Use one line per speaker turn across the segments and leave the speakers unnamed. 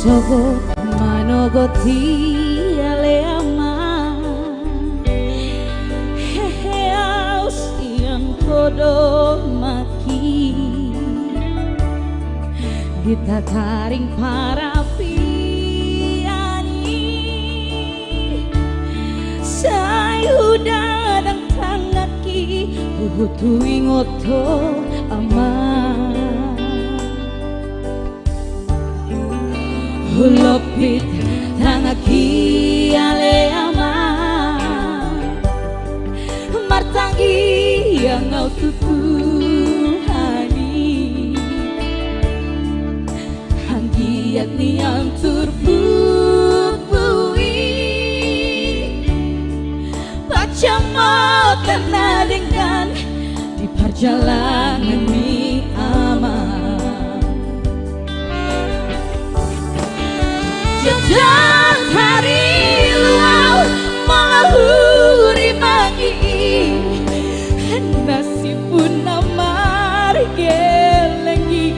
Sogo manogoti ale ama hehe aus yang kodo maki kita taring para piani say udah dan tangaki butuh ingoto ama hulopit tangaki ale ama martangi yang ngau tutuhani hanggiat niang turbupui baca mau karena dengan di perjalanan mi ama dan hari luau malahuri mangi nasib pun namar gelengi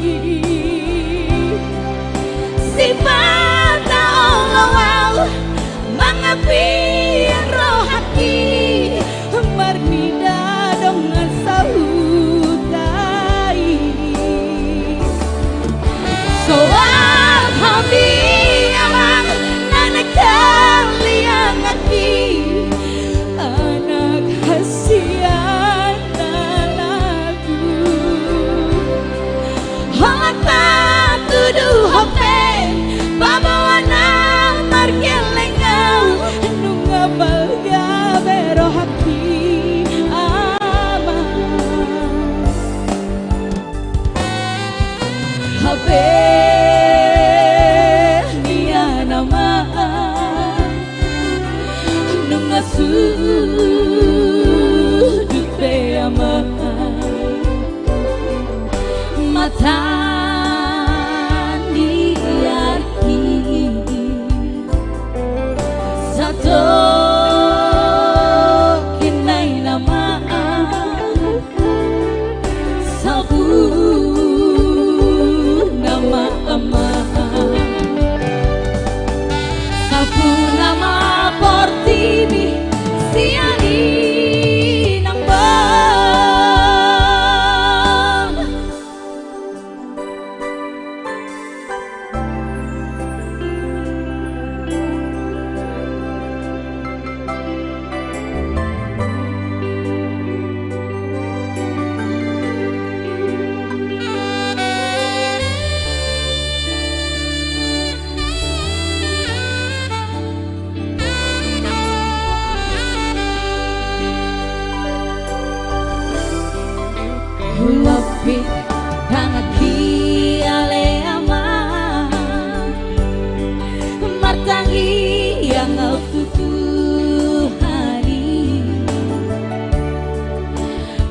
si mata olawau mengapi roh hati marnida dengan sahutai soal hati anak hasian lagu hata tuduh hope babawana margelengau nunga balga bero haki ama habe nia nama sudut ama mata diarti satu kinai nama sabu nama ama sabu nama portibi siani nambang hulapit tangaki ale ama martangi yang ngau tutuhani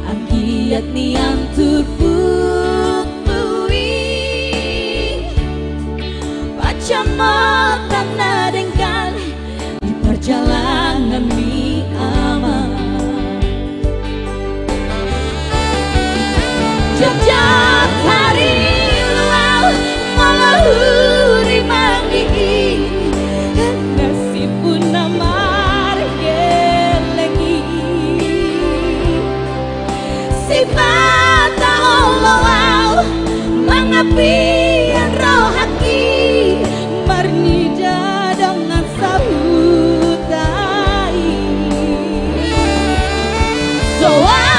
anggiat niang turbukui baca mata nadengkan di perjalanan mi ama sejak hari luau malahuri mangi nasib pun namar gelengi si mata olawau mengapi roh hati marnida dengan sahutai soal